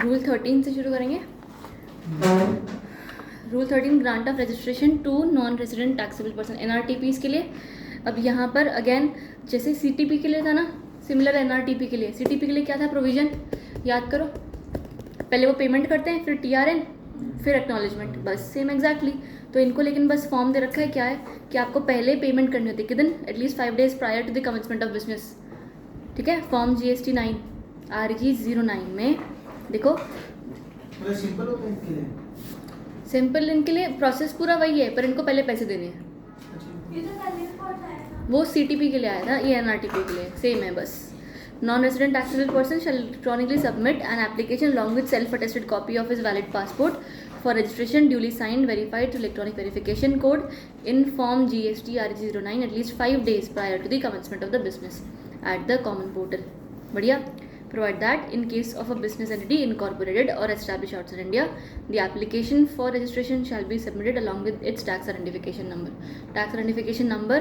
Rule 13 से शुरू करेंगे। Rule 13 grant of registration to non resident taxable person, NRTPs के लिए। अब यहाँ पर अगेन जैसे CTP के लिए था ना, सिमिलर NRTP के लिए। CTP के लिए क्या था प्रोविजन, याद करो, पहले वो पेमेंट करते हैं, फिर TRN, फिर एक्नॉलेजमेंट, बस सेम एग्जैक्टली। तो इनको लेकिन बस फॉर्म दे रखा है, क्या है कि आपको पहले पेमेंट करनी होती है, कितन, at least 5 days prior to the commencement of business. ठीक है, फॉर्म GST 9 RG 09 में देखो, सिंपल होता है इनके लिए, सिंपल इनके लिए प्रोसेस पूरा वही है, पर इनको पहले पैसे देने हैं। वो CTP के लिए आया था, ये NRTP के लिए सेम है बस। Non resident taxable person shall electronically submit an application along with self attested copy of his valid passport for registration duly signed verified to electronic verification code in form GST RG 09 at least 5 days prior to the commencement of the business at the common portal. बढ़िया। Provide that in case of a business entity incorporated or established outside India, the application for registration shall be submitted along with its tax identification number. Tax identification number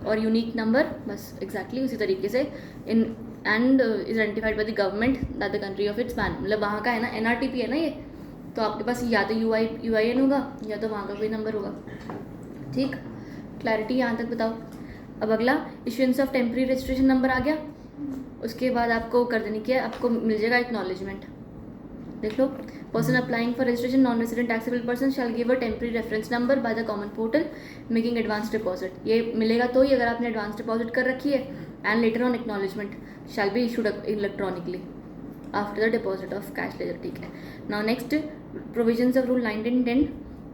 और unique number, बस exactly उसी तरीके से in and is identified by the government that the country of its ban, मतलब वहाँ का है ना, NRTP है ना ये, तो आपके पास या तो UIN होगा या तो वहाँ का कोई नंबर होगा। ठीक, क्लैरिटी यहाँ तक बताओ। अब अगला issuance of temporary registration number आ गया, उसके बाद आपको कर देने की है, आपको मिल जाएगा एक्नॉलेजमेंट। देख लो, person applying for registration non resident taxable person shall give a temporary reference number by the common portal making advance deposit. ये मिलेगा तो ही अगर आपने एडवांस डिपॉजिट कर रखी है, and letter on acknowledgement shall be issued electronically after the deposit of cash ledger. ठीक है, now next provisions of rule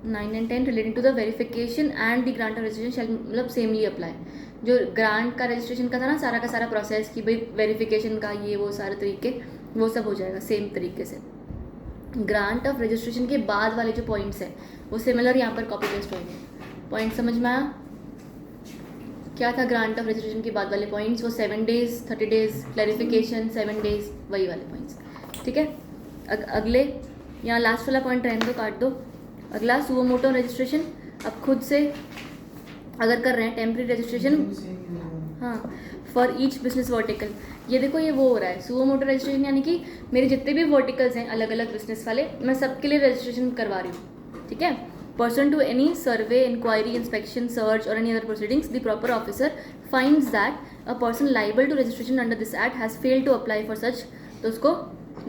9 and 10 relating to the verification and the grant of registration shall, मतलब samely apply. जो grant का registration का था ना, सारा का सारा प्रोसेस कि भाई वेरिफिकेशन का ये वो सारे तरीके, वो सब हो जाएगा सेम तरीके से। ग्रांट ऑफ रजिस्ट्रेशन के बाद वाले जो पॉइंट्स हैं वो सिमिलर यहाँ पर कॉपी पेस्ट होंगे। पॉइंट समझ में आया क्या था? ग्रांट ऑफ रजिस्ट्रेशन के बाद वाले पॉइंट्स वो 7 days, 30 days, क्लैरिफिकेशन 7 days, वही वाले पॉइंट्स। ठीक है, अगले यहाँ लास्ट वाला पॉइंट रहने दो, काट दो। अगला सुओ मोटो रजिस्ट्रेशन, अब खुद से अगर कर रहे हैं टेम्प्रेरी रजिस्ट्रेशन, हाँ, फॉर ईच बिजनेस वर्टिकल। ये देखो, ये वो हो रहा है सुओ मोटो रजिस्ट्रेशन, यानी कि मेरे जितने भी वर्टिकल्स हैं अलग अलग बिजनेस वाले, मैं सबके लिए रजिस्ट्रेशन करवा रही हूँ। ठीक है, person to any survey, inquiry, inspection, search और any other proceedings the proper officer finds that a person liable to registration under this act has failed to apply for such, तो उसको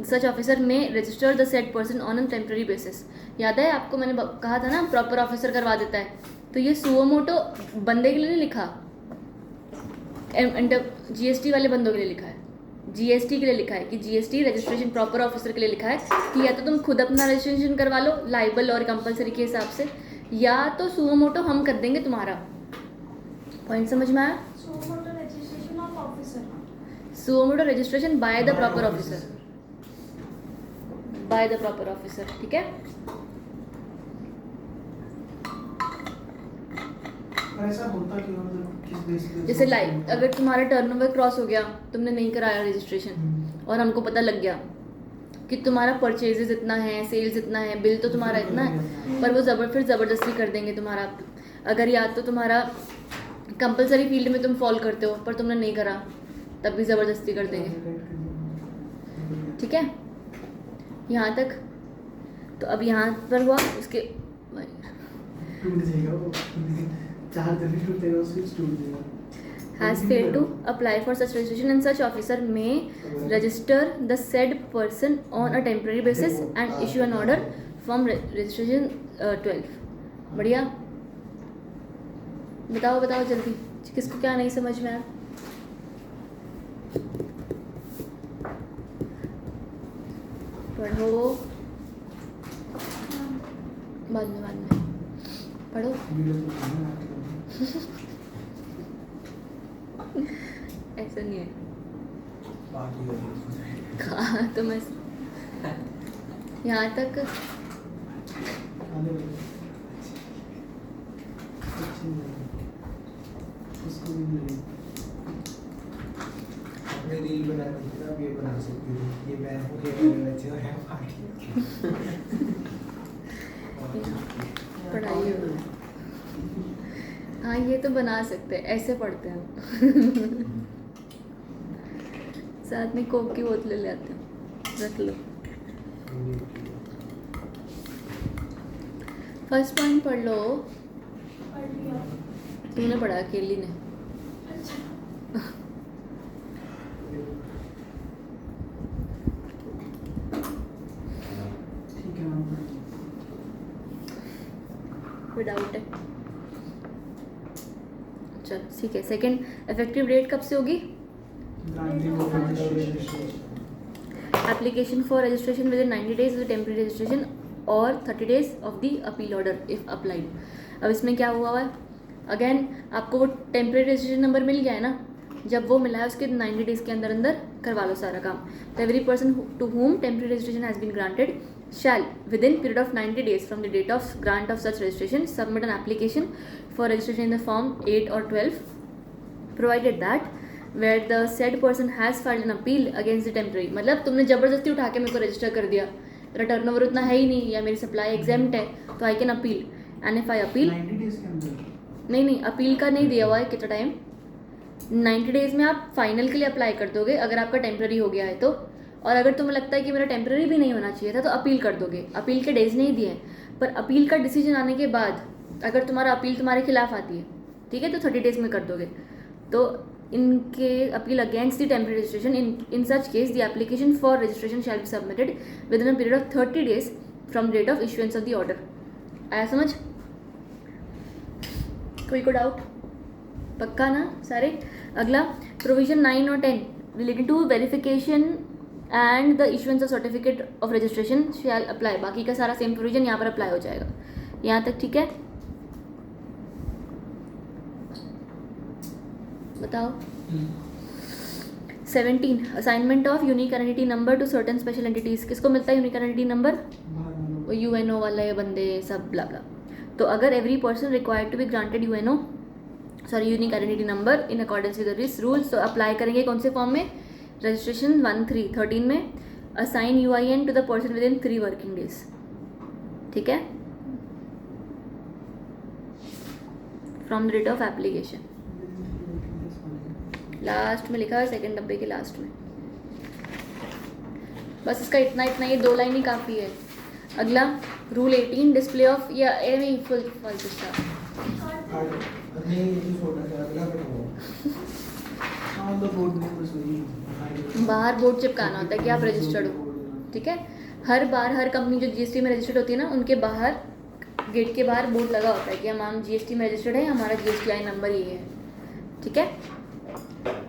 सच ऑफिसर में register the said person on an temporary basis. याद है आपको, मैंने कहा था ना प्रॉपर ऑफिसर करवा देता है, तो ये सुओ मोटो बंदे के लिए नहीं लिखा, GST वाले बंदों के लिए लिखा है, GST के लिए लिखा है कि GST रजिस्ट्रेशन प्रॉपर ऑफिसर के लिए लिखा है कि या तो तुम खुद अपना रजिस्ट्रेशन करवा लो लाइबल और कंपलसरी के हिसाब से, या तो सुओ मोटो हम कर देंगे तुम्हारा। पॉइंट समझ में आया? Suo motu registration bye the proper officer, bye the proper officer. ठीक है, ऐसा होता क्यों, मतलब किस बेस पे? जैसे लाइक अगर तुम्हारा टर्नओवर क्रॉस हो गया, तुमने नहीं कराया रजिस्ट्रेशन और हमको पता लग गया कि तुम्हारा परचेजेस इतना है, सेल्स इतना है, बिल तो तुम्हारा इतना है, पर वो फिर ज़बरदस्ती कर देंगे तुम्हारा। अगर या तो तुम्हारा कंपलसरी फील्ड में तुम फॉल करते हो पर तुमने नहीं करा, तब भी ज़बरदस्ती कर देंगे। ठीक है, यहाँ तक तो अब यहाँ पर हुआ उसके टूट जाएगा वो, चार्जर भी टूट जाएगा, स्विच टूट जाएगा। has failed to apply for such registration and such officer may register the said person on a temporary basis and issue an order from registration 12। बढ़िया, बताओ बताओ जल्दी, किसको क्या नहीं समझ में आया? पढ़ो, बाद में पढ़ो। ऐसा नहीं है, कहा तो मैं यहाँ तक अपने रील बना सकते हो, ये बना सकते हो, ये मैं हूँ, ये बच्चे और यहाँ पढ़ाई हो। हाँ, ये तो बना सकते हैं, ऐसे पढ़ते हैं साथ में कोक की बोतलें ले आते हैं। रख लो। फर्स्ट पॉइंट पढ़ लो। तुमने पढ़ा, केली ने। ठीक है मैम। कोई डाउट है? चल ठीक है। सेकंड, इफेक्टिव डेट कब से होगी? Application for registration with in 90 days with temporary registration और 30 days of the appeal order if applied. अब इसमें क्या हुआ है? अगेन आपको वो टेम्परेरी रजिस्ट्रेशन नंबर मिल गया है ना, जब वो मिला है उसके 90 days के अंदर अंदर करवा लो सारा काम। तो every person to whom temporary registration has been granted shall within period of 90 days from the date of grant of such registration submit an application for registration in the form 8 or 12 provided that where the said person has filed an appeal against the temporary। मतलब तुमने ज़बरदस्ती उठा के मेरे को register कर दिया, मेरा टर्नओवर उतना है ही नहीं या मेरी सप्लाई एग्जेम्प्ट है, तो I can appeal and if I appeal 90 days के अंदर। नहीं अपील का नहीं दिया हुआ है कितना टाइम। 90 days में आप फाइनल के लिए अप्लाई कर दोगे अगर आपका टेम्प्रेरी हो गया है तो, और अगर तुम्हें लगता है कि मेरा टेम्प्रेरी भी नहीं होना चाहिए था तो अपील कर दोगे। अपील के डेज नहीं दिए हैं, पर अपील का डिसीजन आने के बाद अगर तुम्हारा अपील तुम्हारे खिलाफ आती है, ठीक है, तो 30 days में कर दोगे। तो इनके appeal against the temporary registration in such case the application for registration shall be submitted within a period of 30 days from date of issuance of the order. आया समझ? कोई को डाउट? पक्का ना सारे? अगला प्रोविजन 9 और 10 related to verification and the issuance of certificate of registration shall apply. बाकी का सारा सेम प्रोविजन यहाँ पर अप्लाई हो जाएगा। यहाँ तक ठीक है? बताओ। 17 assignment of unique identity number to certain special entities. किसको मिलता है यूनिक आइडेंटिटी नंबर? वो यूएनओ वाले बंदे सब ब्ला ब्ला। तो अगर every person required to be granted unique identity number in accordance with this rules, तो अप्लाई करेंगे कौन से फॉर्म में? रजिस्ट्रेशन 13 में assign UIN to the person within 3 working days. ठीक है, from the date of application. Last में लिखा है, सेकंड डब्बे के लास्ट में। बस इसका इतना ये 2 लाइन ही काफ़ी है। अगला रूल 18 डिस्प्ले ऑफ या नहीं फुल बाहर बोर्ड चिपकाना होता है कि आप रजिस्टर्ड हो। ठीक है, हर बार हर कंपनी जो जीएसटी में रजिस्टर्ड होती है ना, उनके बाहर गेट के बाहर बोर्ड लगा होता है कि हम जीएसटी में रजिस्टर्ड है, हमारा जीएसटी आई नंबर ये है। ठीक है,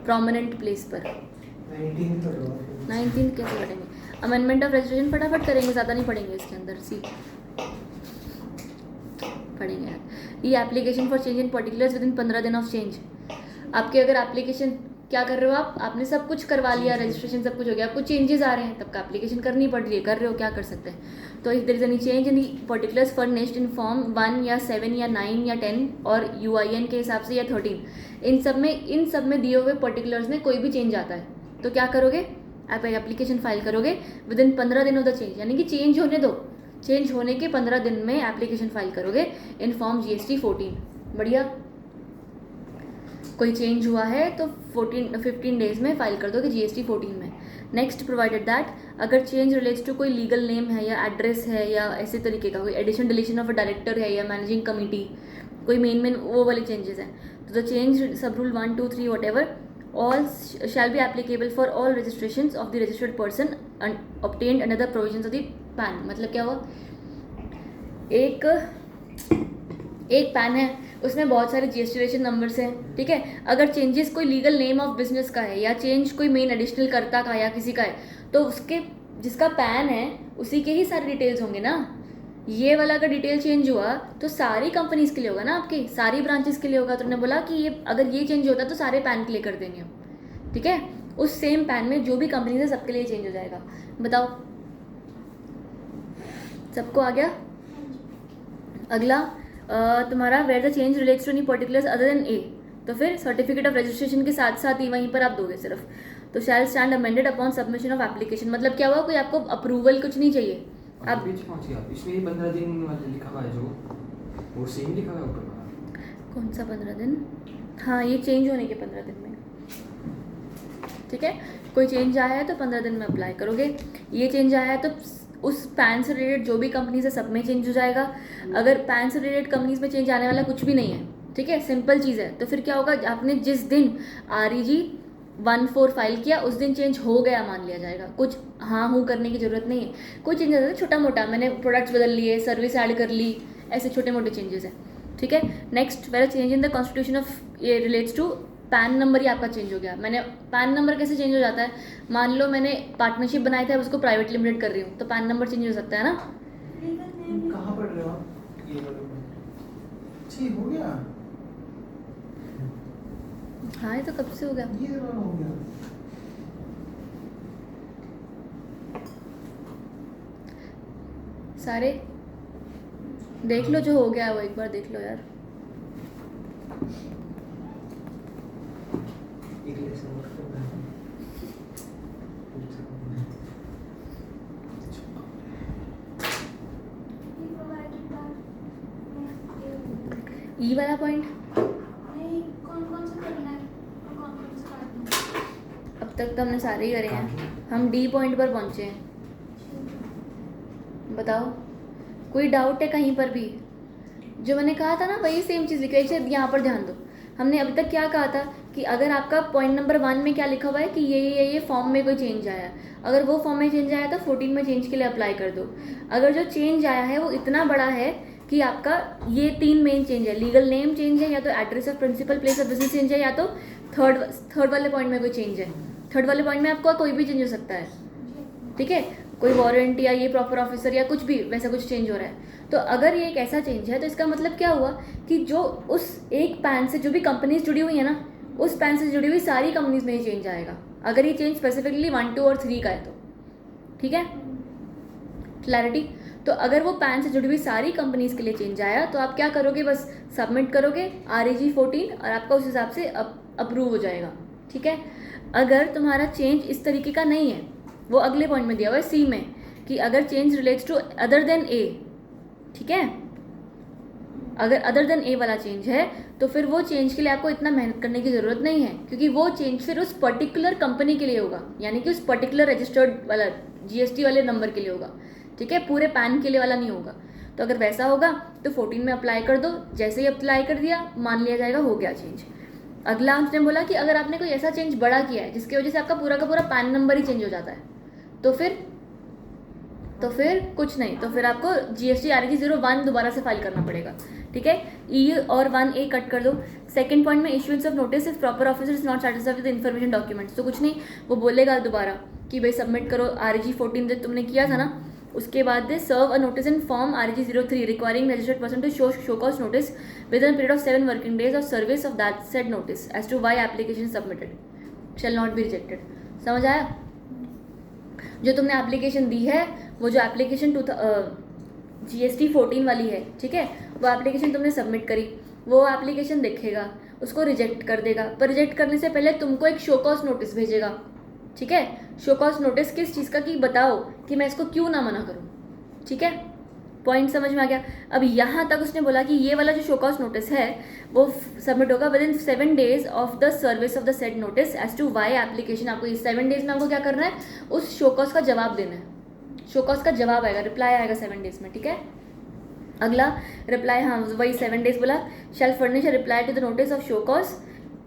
प्रोमिनेंट प्लेस पर। 19 कैसे पढ़ेंगे? अमेंडमेंट ऑफ रजिस्ट्रेशन फटाफट करेंगे, ज़्यादा नहीं पढ़ेंगे इसके अंदर। सी पढ़ेंगे यार। ये application for change in particulars with in 15 दिन ऑफ चेंज। आपके अगर एप्लीकेशन क्या कर रहे हो आपने सब कुछ करवा लिया, रजिस्ट्रेशन सब कुछ हो गया, आपको चेंजेस आ रहे हैं, तब का एप्लीकेशन करनी पड़ रही है, कर रहे हो, क्या कर सकते हैं। तो if there is any change in the particulars furnished in form 1 या 7 या 9 या 10 और यूआईएन के हिसाब से या 13, इन सब में दिए हुए पर्टिकुलर्स में कोई भी चेंज आता है तो क्या करोगे? आप एप्लीकेशन फाइल करोगे विद इन 15 दिन ऑफ द चेंज, यानी कि चेंज होने दो, चेंज होने के 15 दिन में एप्लीकेशन फाइल करोगे इन फॉर्म जीएसटी 14। बढ़िया। कोई चेंज हुआ है तो 15 डेज में फाइल कर दोगे जीएसटी 14 में। नेक्स्ट, प्रोवाइडेड दैट अगर चेंज रिलेट्स टू कोई लीगल नेम है या एड्रेस है या ऐसे तरीके का कोई addition deletion of a director है या मैनेजिंग कमिटी, कोई मेन वो वाले चेंजेस हैं, तो द चेंज सब rule 1, 2, 3 what ever all shall be applicable for all registrations of the registered person and obtained under the provisions of the PAN। मतलब क्या हुआ? एक पैन है, उसमें बहुत सारे जीएसटी रजिस्ट्रेशन नंबर्स हैं। ठीक है, अगर चेंजेस कोई लीगल नेम ऑफ बिजनेस का है या चेंज कोई मेन एडिशनल कर्ता का या किसी का है, तो उसके जिसका पैन है उसी के ही सारे डिटेल्स होंगे ना। ये वाला अगर डिटेल चेंज हुआ तो सारी कंपनीज के लिए होगा ना, आपकी सारी ब्रांचेस के लिए होगा। तो उन्होंने बोला कि ये अगर ये चेंज होता तो सारे पैन के लिए कर देंगे हम। ठीक है, उस सेम पैन में जो भी कंपनीज है सबके लिए चेंज हो जाएगा। बताओ, सबको आ गया? अगला तुम्हारा where the change relates to any particulars other than A, तो फिर सर्टिफिकेट ऑफ रजिस्ट्रेशन के साथ साथ ही वहीं पर आप दोगे सिर्फ। तो shall stand amended upon submission of application. मतलब क्या हुआ? कोई आपको अप्रूवल कुछ नहीं चाहिए। आप बीच पहुंची आप, इसमें 15 दिन वाला लिखा हुआ है जो वो सेम लिखा हुआ है ऊपर वाला। कौन सा 15 दिन? हाँ, ये चेंज होने के 15 दिन में। ठीक है, कोई चेंज आया है तो 15 दिन में अप्लाई करोगे। ये चेंज आया है तो उस पैन से रिलेटेड जो भी कंपनीज है सब में चेंज हो जाएगा। अगर पैन से रिलेटेड कंपनीज में चेंज आने वाला कुछ भी नहीं है, ठीक है, सिंपल चीज़ है, तो फिर क्या होगा, आपने जिस दिन REG 14 फाइल किया उस दिन चेंज हो गया मान लिया जाएगा। कुछ हाँ हूँ करने की ज़रूरत नहीं है। कोई चेंज आता है छोटा मोटा, मैंने प्रोडक्ट्स बदल लिए, सर्विस ऐड कर ली, ऐसे छोटे मोटे चेंजेस हैं, ठीक है। Next, where change in the constitution of, ये रिलेट्स टू पैन नंबर ही आपका चेंज हो गया। मैंने पैन नंबर कैसे चेंज हो जाता है, मान लो मैंने पार्टनरशिप बनाया था, उसको प्राइवेट लिमिटेड कर रही हूँ, तो पैन नंबर चेंज हो सकता है ना। कहाँ पढ़ रहे हो आप? ये वाला ठीक हो गया। हाँ ये तो कब से हो गया। ये वाला हो गया। सारे देख लो, जो हो गया है वो एक बार देख लो यार। एक लेसन और करना है। ई वाला पॉइंट कौन सा करना है और कौन सा काटना है? अब तक तो हमने सारे ही करे हैं, हम D पॉइंट पर पहुँचे हैं। बताओ कोई डाउट है कहीं पर भी? जो मैंने कहा था ना वही सेम चीज़ लिखी है, यहाँ पर ध्यान दो। हमने अभी तक क्या कहा था कि अगर आपका पॉइंट नंबर 1 में क्या लिखा हुआ है कि ये फॉर्म में कोई चेंज आया, अगर वो फॉर्म में चेंज आया तो 14 में चेंज के लिए अप्लाई कर दो। अगर जो चेंज आया है वो इतना बड़ा है कि आपका ये 3 मेन चेंज है, लीगल नेम चेंज है, या तो address of principal place of business change है, या तो थर्ड वाले पॉइंट में कोई चेंज है। थर्ड वाले पॉइंट में आपका कोई भी चेंज हो सकता है, ठीक है, कोई वारंट या ये प्रॉपर ऑफिसर या कुछ भी वैसा कुछ चेंज हो रहा है। तो अगर ये एक ऐसा चेंज है तो इसका मतलब क्या हुआ कि जो उस एक पैन से जो भी कंपनीज जुड़ी हुई है ना, उस पैन से जुड़ी हुई सारी कंपनीज में ये चेंज आएगा, अगर ये चेंज स्पेसिफिकली 1, 2 और 3 का है तो, ठीक है, क्लैरिटी। तो अगर वो पैन से जुड़ी हुई सारी कंपनीज के लिए चेंज आया तो आप क्या करोगे, बस सबमिट करोगे REG 14 और आपका उस हिसाब से अप्रूव हो जाएगा, ठीक है। अगर तुम्हारा चेंज इस तरीके का नहीं है, वो अगले पॉइंट में दिया हुआ है C में कि अगर change relates to other than A, ठीक है, अगर अदर देन A वाला चेंज है तो फिर वो चेंज के लिए आपको इतना मेहनत करने की ज़रूरत नहीं है, क्योंकि वो चेंज फिर उस पर्टिकुलर कंपनी के लिए होगा, यानी कि उस पर्टिकुलर रजिस्टर्ड वाला GST वाले नंबर के लिए होगा, ठीक है, पूरे पैन के लिए वाला नहीं होगा। तो अगर वैसा होगा तो 14 में अप्लाई कर दो, जैसे ही अप्लाई कर दिया मान लिया जाएगा हो गया चेंज। अगला हमने बोला कि अगर आपने कोई ऐसा चेंज बड़ा किया है जिसकी वजह से आपका पूरा का पूरा पैन नंबर ही चेंज हो जाता है, तो फिर कुछ नहीं, तो फिर आपको GST REG 01 दोबारा से फाइल करना पड़ेगा, ठीक है। E और 1A कट कर दो। सेकंड पॉइंट में issuance of notice if proper officer is not satisfied with information documents, तो कुछ नहीं, वो बोलेगा दोबारा कि भाई सबमिट करो REG 14 जो तुमने किया था ना, उसके बाद serve a notice in form REG 03 requiring registered person to show cause notice within period of 7 working days of service of that said notice as to why application submitted shall not be rejected. समझ आया? जो तुमने application दी है, वो जो application GST 14 वाली है, ठीक है, वो एप्लीकेशन तुमने सबमिट करी, वो एप्लीकेशन देखेगा, उसको रिजेक्ट कर देगा, पर रिजेक्ट करने से पहले तुमको एक शो कॉज नोटिस भेजेगा, ठीक है। शो कॉज नोटिस किस चीज़ का, कि बताओ कि मैं इसको क्यों ना मना करूँ, ठीक है, पॉइंट समझ में आ गया। अब यहाँ तक उसने बोला कि ये वाला जो शो कॉज नोटिस है वो सबमिट होगा within 7 days of the service of the said notice as to why application. आपको इस 7 days में आपको क्या करना है, उस शो कॉज का जवाब देना है, शो कॉज का जवाब आएगा, रिप्लाई आएगा 7 days में, ठीक है। अगला रिप्लाई, हाँ वही 7 days बोला, shall furnish a reply to the notice of show cause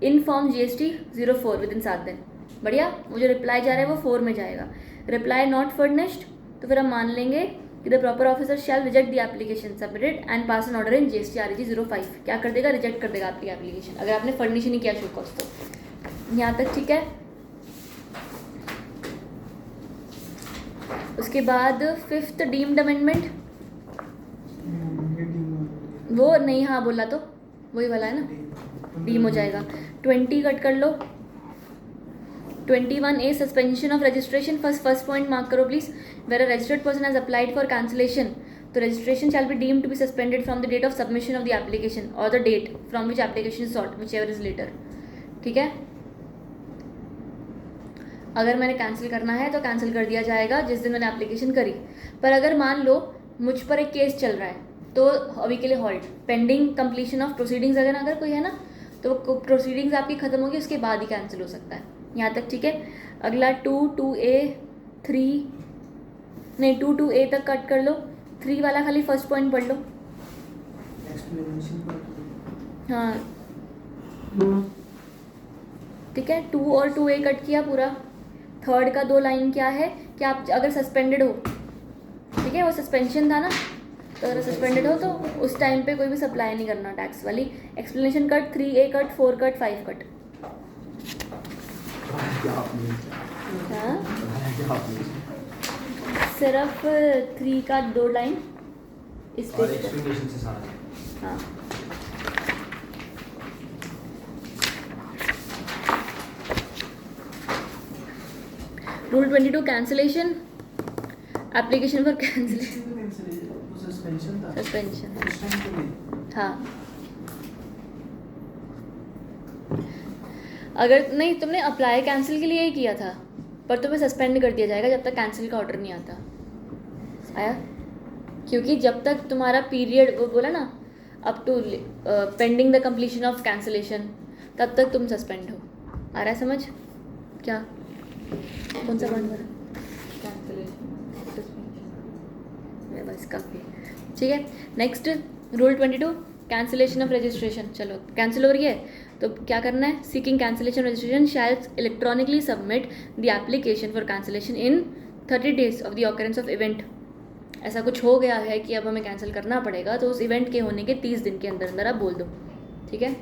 in form GST 04 within 7 दिन। बढ़िया, वो जो रिप्लाई जा रहा है वो 4 में जाएगा। रिप्लाई नॉट फर्निश्ड, तो फिर हम मान लेंगे कि the proper officer shall reject the application submitted and pass an order in GST REG 05। क्या कर देगा, रिजेक्ट कर देगा आपकी एप्लीकेशन, अगर आपने फर्निश नहीं किया शो कॉज तो। यहाँ तक ठीक है। उसके बाद 5th डीम्ड अमेंडमेंट, वो नहीं, हाँ बोला तो वही वाला है ना, डीम हो जाएगा। 20 कट कर लो। 21A suspension of registration, first point mark करो please. Where a registered person has applied for cancellation, तो registration shall be deemed to be suspended from the date of submission of the application और the date from which application is sought, whichever is later, ठीक है। अगर मैंने cancel करना है तो cancel कर दिया जाएगा जिस दिन मैंने एप्लीकेशन करी। पर अगर मान लो मुझ पर एक केस चल रहा है तो अभी के लिए halt, pending completion of proceedings अगर कोई है ना, तो प्रोसीडिंग्स आपकी खत्म होगी उसके बाद ही कैंसिल हो सकता है, यहाँ तक ठीक है। अगला 2A 3 नहीं 2A तक कट कर लो। 3 वाला खाली फर्स्ट पॉइंट पढ़ लो। एक्सप्लेनेशन पर हाँ ठीक है। 2 और 2A कट किया पूरा। थर्ड का 2 लाइन क्या है कि आप अगर सस्पेंडेड हो, ठीक है, वो सस्पेंशन था ना, तो अगर सस्पेंडेड हो तो उस टाइम पे कोई भी सप्लाई नहीं करना टैक्स वाली। Explanation cut, 3A cut, 4 cut, 5 cut. हाँ सिर्फ 3 का 2 लाइन इस और पे। एक्सप्लेनेशन से सारा। हाँ rule 22 cancellation, application for cancellation, suspension था सस्पेंशन। उस टाइम पे नहीं। हाँ अगर नहीं तुमने अप्लाई कैंसिल के लिए ही किया था, पर तुम्हें सस्पेंड कर दिया जाएगा जब तक कैंसिल का ऑर्डर नहीं आता। आया? क्योंकि जब तक तुम्हारा पीरियड, वो बोला ना, up to pending the completion of cancellation, तब तक तुम सस्पेंड हो। आ रहा है समझ? क्या कौन सा पॉइंट बोला? बस काफ़ी ठीक है। Next rule 22 cancellation of registration. चलो कैंसिल हो रही है तो क्या करना है? Seeking cancellation registration shall electronically submit the application for cancellation in 30 days of the occurrence of event. ऐसा कुछ हो गया है कि अब हमें कैंसिल करना पड़ेगा, तो उस इवेंट के होने के 30 दिन के अंदर अंदर आप बोल दो। ठीक है।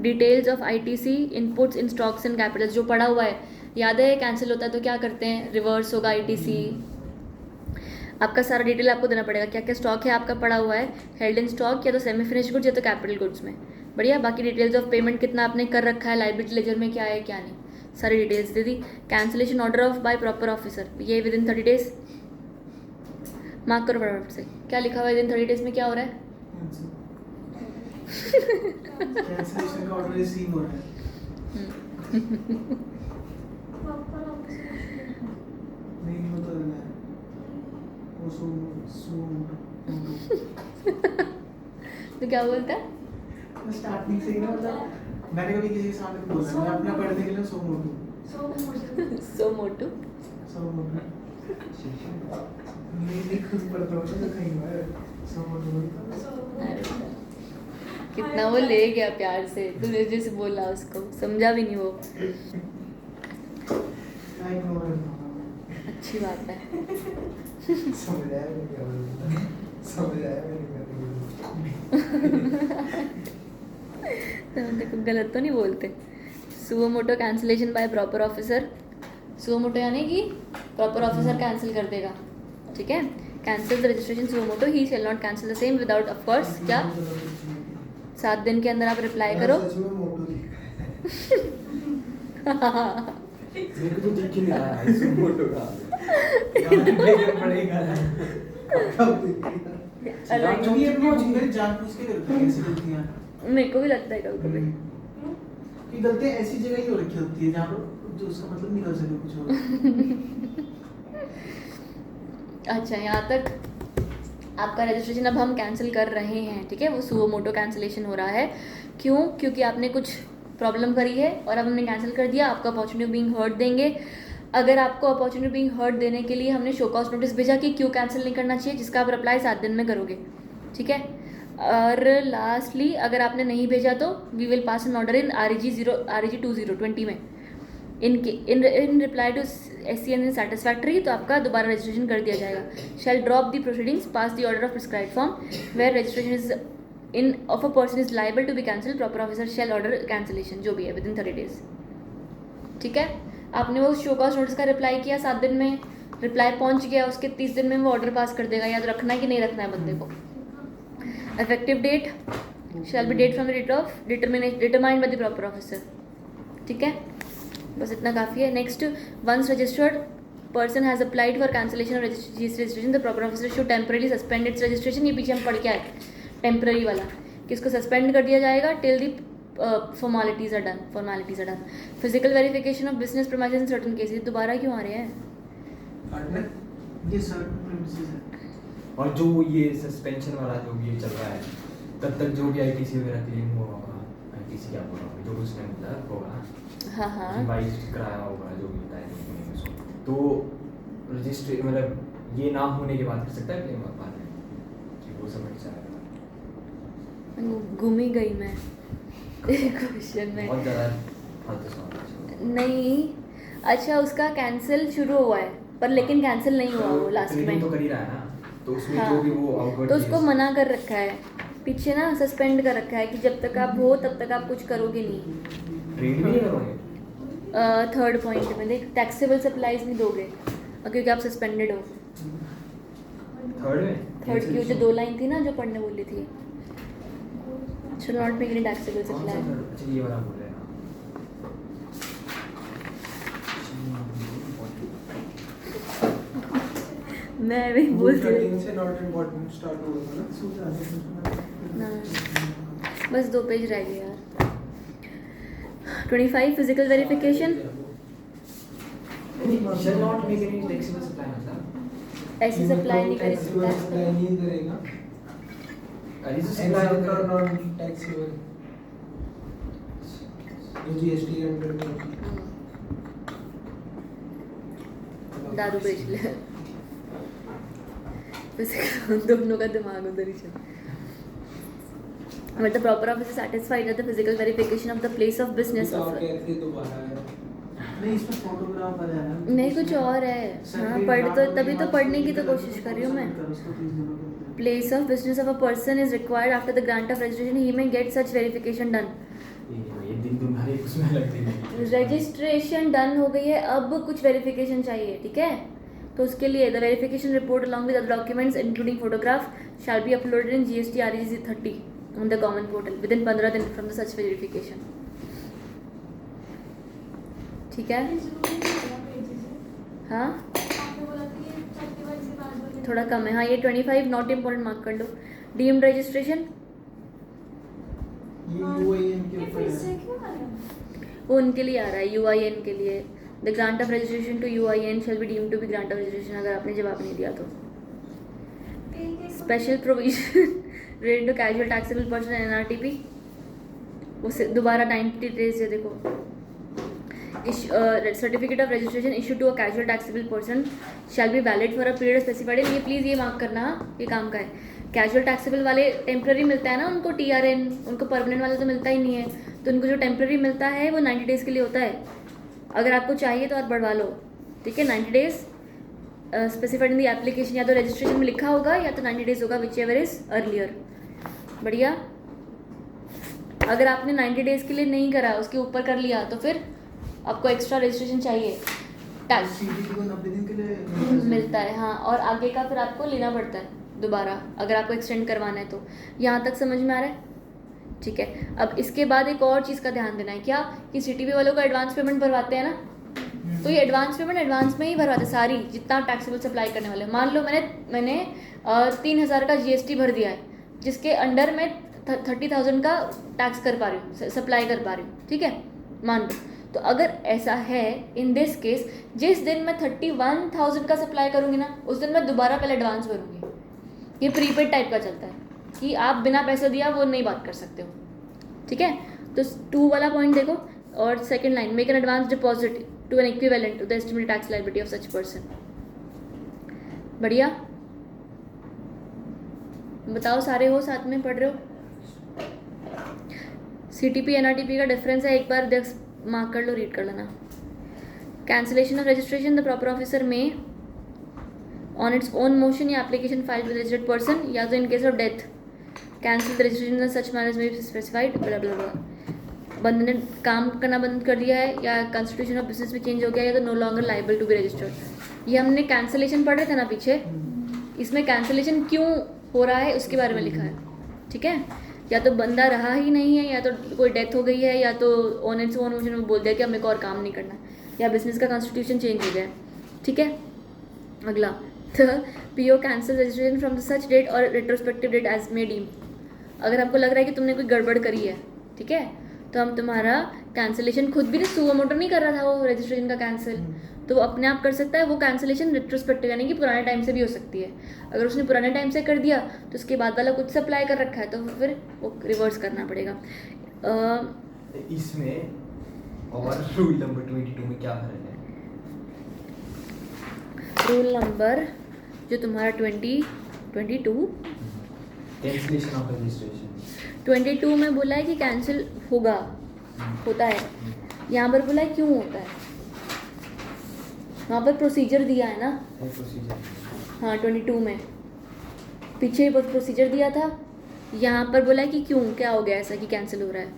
Details of ITC inputs in stocks and Capitals, जो पड़ा हुआ है याद है, कैंसिल होता है तो क्या करते हैं? रिवर्स होगा ITC। आपका सारा डिटेल आपको देना पड़ेगा, क्या क्या स्टॉक है आपका पड़ा हुआ है, हेल्ड इन स्टॉक या तो सेमी फिनिश गुड्स या तो कैपिटल गुड्स में। बढ़िया। बाकी डिटेल्स ऑफ पेमेंट कितना आपने कर रखा है, लाइबिलिटी लेजर में क्या है क्या नहीं, सारी details they the. Cancellation order of by proper officer, ये विद इन 30 days। मार्क करो फटाफट से, क्या लिखा हुआ है विद इन 30 days में, क्या हो रहा है? कैंसिलेशन का ऑर्डर रिसीव हो रहा है। प्रॉपर ऑफिसर नहीं होता है वो सो तो क्या बोलता है? स्टार्टिंग से ही ना, मतलब मैंने कभी किसी के सामने बोला मैं अपना पढ़ने के लिए सो मोटू सो मोटू। सो मोटू नहीं खुद पढ़ता हूँ तो कहीं बार सो मोटू बोलता अरे कितना वो ले गया प्यार से, तूने जैसे बोला उसको समझा भी नहीं वो। आई नो अच्छी बात है। समझ आया मैं क्या बोलूँ, समझ आया मैंने क्या देखो गलत तो नहीं बोलते। Suo motu cancellation by proper officer. Suo motu यानी कि प्रॉपर ऑफिसर कैंसिल कर देगा। ठीक है। Cancel the registration suo motu, he shall not cancel the same without of course क्या 7 दिन के अंदर आप रिप्लाई करो। सच में मोटू मेरे को तो दिख ही नहीं रहा है इसमें मोटो का। पड़ेगा अलग जो ये अपनी जान पूछ के करते हैं ऐसी गलतियां। मेरे को भी लगता है कभी कभी कि गलतियां ऐसी जगह ही हो रखी होती है जहाँ पर जो उसका मतलब निकल सके कुछ और। अच्छा यहाँ तक आपका रजिस्ट्रेशन अब हम कैंसिल कर रहे हैं। ठीक है। वो सुओ मोटो कैंसिलेशन हो रहा है। क्यों? क्योंकि आपने कुछ प्रॉब्लम करी है और अब हमने कैंसिल कर दिया। आपको अपॉर्चुनिटी बीइंग हर्ट देंगे। अगर आपको अपॉर्चुनिटी बीइंग हर्ट देने के लिए हमने शो कॉज नोटिस भेजा कि क्यों कैंसिल नहीं करना चाहिए, जिसका आप रिप्लाई 7 दिन में करोगे। ठीक है। और लास्टली अगर आपने नहीं भेजा तो we will pass an order in REG 2020 में in reply to SCN in satisfactory, तो आपका दोबारा रजिस्ट्रेशन कर दिया जाएगा। Shall drop the proceedings pass the order of prescribed form where registration is in of a person is liable to be cancel, proper officer shall order cancellation, जो भी है with in 30 days। ठीक है। आपने वो शो कॉज नोटिस का reply किया 7 दिन में, रिप्लाई पहुंच गया, उसके 30 दिन में वो ऑर्डर पास कर देगा। याद रखना है कि नहीं रखना है बंदे को। Effective date shall be date from the date of determined by the proper officer. ठीक है। बस इतना काफ़ी है। Next, once registered person has applied for cancellation of registration the proper officer should temporary suspend its registration. ये पीछे हम पढ़ के आए टेम्पररी वाला, कि इसको सस्पेंड कर दिया जाएगा till the formalities are done. Physical verification of business premises in certain cases. दोबारा क्यों आ रहे हैं? ये सर्टेन प्रीमिसेस है। और जो ये सस्पेंशन वाला जो भी ये चल रहा है, तब तक जो भी ITC वगैरह क्लेम हुआ होगा इसी क्या बोल रहा हूँ, जो उसने मतलब होगा हाँ हाँ रिवाइज कराया होगा जो भी होता है देखने में उसको, तो रजिस्ट्री मतलब ये ना होने के बाद कर सकता है क्लेम बाद में कि वो सब हट जाएगा। घूम ही गई मैं क्वेश्चन में। बहुत ज़्यादा फालतू सवाल है। नहीं अच्छा उसका कैंसिल शुरू हुआ है पर लेकिन कैंसिल नहीं हुआ वो लास्ट ट्रेनिंग में। तो कर ही रहा है ना, तो उसमें हाँ जो भी वो आउटवर्ड तो उसको मना कर रखा है पीछे ना, सस्पेंड कर रखा है कि जब तक आप हो तब तक आप कुछ करोगे नहीं। ट्रेड भी नहीं करोगे। थर्ड पॉइंट में देख टैक्सेबल सप्लाईज नहीं दोगे क्योंकि आप सस्पेंडेड हो। थर्ड की वो जो 2 लाइन थी ना जो पढ़ने बोली थी, should not make any taxable supply। अच्छा ये वाला बोल रहे हैं मैं भी बोलती हूँ 13 से नॉट इम्पोर्टेंट स्टार्ट होगा ना। ना बस 2 पेज रह गए यार। 25 physical verification shall not make any taxable supply मतलब ऐसे सप्लाई नहीं कर सकता सप्लाई नहीं करेगा। अरे जो एंड supply आउट और कर नॉन टैक्सेबल जीएसटी अंडर में दारू बेच ले Physical- दोनों का दिमाग उधर ही चल। But the proper officer satisfied that the physical verification of the place of business of कैसे दोबारा है? नहीं इसमें फोटोग्राफ है ना। नहीं कुछ और है। हाँ पढ़ तो तभी तो पढ़ने की तो कोशिश कर रही हूँ मैं। Place of business of a person is required after the grant of registration. He may get such verification done. ये दिन तुम्हारे उसमें लगती नहीं। रजिस्ट्रेशन डन हो गई है अब कुछ वेरिफिकेशन चाहिए ठीक है। तो उसके लिए the verification report along with other documents including photograph shall be uploaded in GST REC 30 on the common portal with in 15 दिन फ्रॉम द सच वेरिफिकेशन। ठीक है हाँ आपने बोला था ये 31 से 5 बजे थोड़ा कम है। हाँ ये 25 नॉट इम्पोर्टेंट मार्क कर लो। डीम्ड रजिस्ट्रेशन ये यूआईएन के ये ऊपर फिर से है। क्यों आ रहा है? वो उनके लिए आ रहा है UIN के लिए। The grant of registration to UIN shall be deemed to be grant of registration अगर आपने जवाब नहीं दिया तो। Special provision related to casual taxable person NRTP वो दोबारा 90 डेज है देखो। Certificate of registration issue to a casual taxable person shall be valid for a period specified. ये प्लीज़ ये मार्क करना ये काम का है। कैजुअल टैक्सेबल वाले टेम्प्रेरी मिलता है ना उनको TRN, उनको परमानेंट वाला तो मिलता ही नहीं है। तो उनको जो टेम्प्रेरी मिलता है वो 90 डेज़ के लिए होता है। अगर आपको चाहिए तो आप बढ़वा लो ठीक है। 90 days specified in the application या तो रजिस्ट्रेशन में लिखा होगा या तो 90 डेज होगा विच एवर इज अर्लियर। बढ़िया। अगर आपने 90 डेज के लिए नहीं करा उसके ऊपर कर लिया तो फिर आपको एक्स्ट्रा रजिस्ट्रेशन चाहिए टैक्स सीडीटी को 90 दिन के लिए मिलता है। हाँ और आगे का फिर आपको लेना पड़ता है दोबारा अगर आपको एक्सटेंड करवाना है तो। यहाँ तक समझ में आ रहा है ठीक है। अब इसके बाद एक और चीज़ का ध्यान देना है क्या कि CTP वालों को एडवांस पेमेंट भरवाते हैं ना, तो ये एडवांस पेमेंट एडवांस में ही भरवाते हैं सारी जितना टैक्सेबल सप्लाई करने वाले। मान लो मैंने 3,000 का GST भर दिया है जिसके अंडर मैं 30,000 का टैक्स कर पा रही हूँ सप्लाई कर पा रही हूँ ठीक है मान लो। तो अगर ऐसा है इन दिस केस जिस दिन मैं 31,000 का सप्लाई करूँगी ना उस दिन मैं दोबारा पहले एडवांस भरूँगी। ये प्रीपेड टाइप का चलता है कि आप बिना पैसे दिया वो नहीं बात कर सकते हो ठीक है। तो 2 वाला पॉइंट देखो और second line make an advance deposit to an equivalent to the estimated tax liability of such person. बढ़िया बताओ सारे हो साथ में पढ़ रहे हो। CTP NRTP का डिफरेंस है एक बार देख मार्क कर लो रीड कर लेना। Cancellation of registration the proper officer may on its own motion या application filed with registered person या तो in case of death cancel the registration such manners may be specified blah blah blah. बंद ने काम करना बंद कर दिया है या कंस्टिट्यूशन ऑफ बिजनेस में चेंज हो गया या तो no longer liable to be registered. ये हमने कैंसिलेशन पढ़ रहे थे ना पीछे, इसमें कैंसिलेशन क्यों हो रहा है उसके बारे में लिखा है ठीक है। या तो बंदा रहा ही नहीं है या तो कोई डेथ हो गई है या तो ऑन इट्स ओन मोशन में बोल दिया कि अब मेरे को और काम नहीं करना या बिजनेस का कॉन्स्टिट्यूशन चेंज हो गया है ठीक है। अगला the PO cancel registration from the such date और retrospective date as may deem. अगर आपको लग रहा है कि तुमने कोई गड़बड़ करी है ठीक है तो हम तुम्हारा कैंसिलेशन खुद भी नहीं सुओ मोटो नहीं कर रहा था वो रजिस्ट्रेशन का कैंसिल, तो वो अपने आप कर सकता है। वो कैंसिलेशन रिट्रोस्पेक्टिव यानी कि पुराने टाइम से भी हो सकती है। अगर उसने पुराने टाइम से कर दिया तो उसके बाद वाला कुछ सप्लाई कर रखा है तो फिर वो रिवर्स करना पड़ेगा। इसमें और रूल नंबर 22 में क्या फर्क है? रूल नंबर जो तुम्हारा 22 कैंसिलेशन ऑफ रजिस्ट्रेशन। 22 में बोला है कि कैंसिल होगा, होता है। यहाँ पर बोला है क्यों होता है, वहाँ पर प्रोसीजर दिया है ना। प्रोसीजर। हाँ 22 में पीछे ही प्रोसीजर दिया था, यहाँ पर बोला है कि क्यों, क्या हो गया ऐसा कि कैंसिल हो रहा है।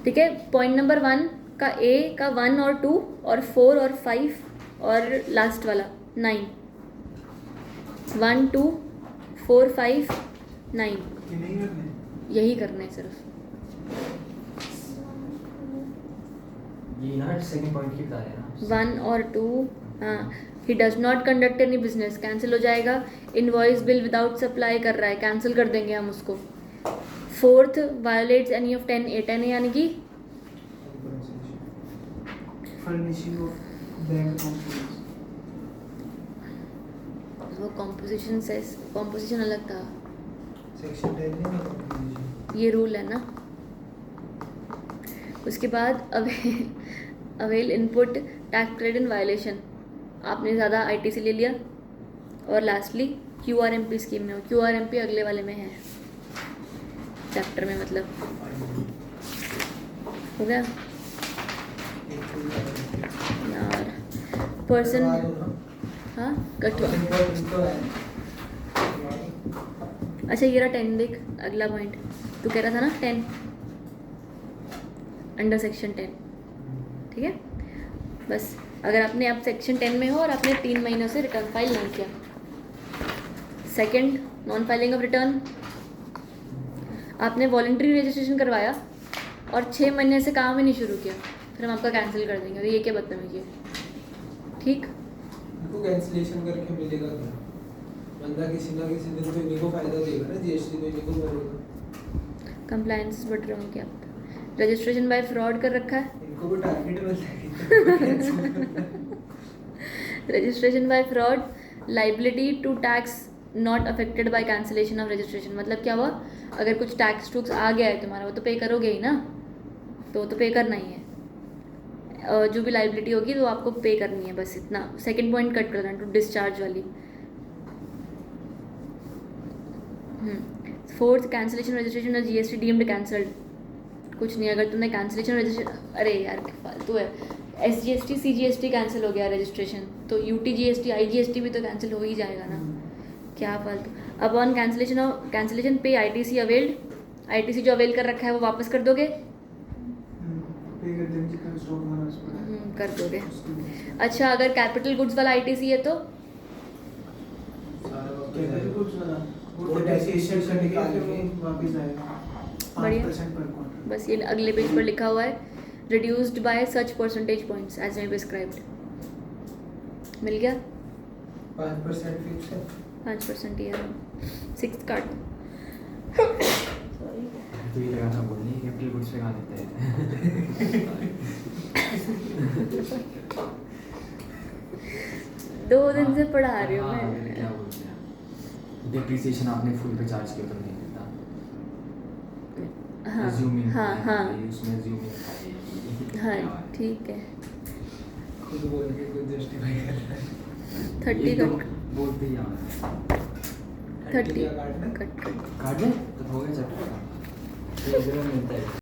ठीक है, पॉइंट नंबर 1 का ए का 1 और 2 और 4 और 5 और लास्ट वाला 9, 1 2 4 5 9 ये नहीं करने। यही करना है सिर्फ। ये ना सेकंड पॉइंट की बता रहे हैं ना। 1 और 2, हाँ। He does not conduct any business, cancel हो जाएगा। इनवॉइस बिल विदाउट सप्लाई कर रहा है, कैंसिल कर देंगे हम उसको। 4th violates any of 10A 10A यानी कि फर्निशिंग ऑफ बैंक अकाउंट। वो कॉम्पोजिशन से, कॉम्पोजिशन अलग था, सेक्शन 10 नहीं है। ये रूल है ना। उसके बाद avail input tax credit in violation, आपने ज़्यादा आईटीसी ले लिया। और लास्टली क्यूआरएमपी स्कीम में हो, क्यूआरएमपी अगले वाले में है चैप्टर में, मतलब हो गया यार। पर्सन, हाँ कटवा। अच्छा ये रहा 10, देख अगला पॉइंट तू कह रहा था ना 10 अंडर सेक्शन 10। ठीक है, बस अगर आपने अब सेक्शन 10 में हो और आपने 3 महीनों से रिटर्न फाइल नहीं किया, second non filing of return, आपने वॉलंटरी रजिस्ट्रेशन करवाया और 6 महीने से काम ही नहीं शुरू किया, फिर हम आपका कैंसिल कर देंगे। तो ये क्या बदतमीजी है। ठीक, इनको कैंसिलेशन करके मिलेगा क्या? बंदा किसी ना किसी दिन तो इन्हीं को फायदा देगा ना, जीएसटी तो इन्हीं को भरेगा। कंप्लायंस बढ़ रहे होंगे आप। रजिस्ट्रेशन बाय फ्रॉड कर रखा है, इनको भी टारगेट मिलता है। Registration by fraud, liability to tax not affected by cancellation of registration. मतलब क्या हुआ, अगर कुछ टैक्स टूक्स आ गया है तुम्हारा, वो तो पे करोगे ही ना, तो वो तो पे करना ही है। जो भी लाइबिलिटी होगी तो आपको पे करनी है, बस इतना। सेकंड पॉइंट कट कर देना, टू डिस्चार्ज वाली। 4th कैंसिलेशन रजिस्ट्रेशन और जीएसटी डीम्ड कैंसल्ड, कुछ नहीं। अगर तुमने कैंसिलेशन रजिस्ट्रेशन, अरे यार फालतू है, एसजीएसटी सीजीएसटी कैंसिल हो गया रजिस्ट्रेशन, तो यूटीजीएसटी आईजीएसटी भी तो कैंसिल हो ही जाएगा ना, क्या फालतू। अब ऑन कैंसिलेशन पे आईटीसी अवेल्ड, आईटीसी जो अवेल कर रखा है वो वापस कर दोगे, पे कर देंगे जितना स्टॉक हमारा उस पर है। कर दोगे। अच्छा अगर कैपिटल गुड्स वाला आईटीसी है तो सारा वक्त कैपिटल गुड्स वाला वो वो डेप्रिसिएशन करके निकाल फिर के वो वापस आएगा बढ़िया। 5% पर क्वार्टर। बस ये अगले पेज पर लिखा हुआ है, reduced by such percentage points as may prescribed. मिल गया 5% फिक्स है। 5% ये 6th कार्ड। तो ये लगा था बोलने कैपिटल गुड्स पे कहाँ देते हैं। 2 दिन से पढ़ा रही हूँ हाँ, मैं। क्या बोलते हैं, डिप्रिसिएशन आपने फुल पे चार्ज किया तो नहीं देता। हाँ Assuming हाँ है, हाँ ये उसमें assuming है, हाँ क्या है। ठीक है। खुद बोल के कुछ जस्टिफाई कर रहा है। 30 ये तो कट, बोलते ही आ रहा है। 30 काटना? Cut cut. काट दे तो हो गया चैप्टर का। तो इधर मिलता है।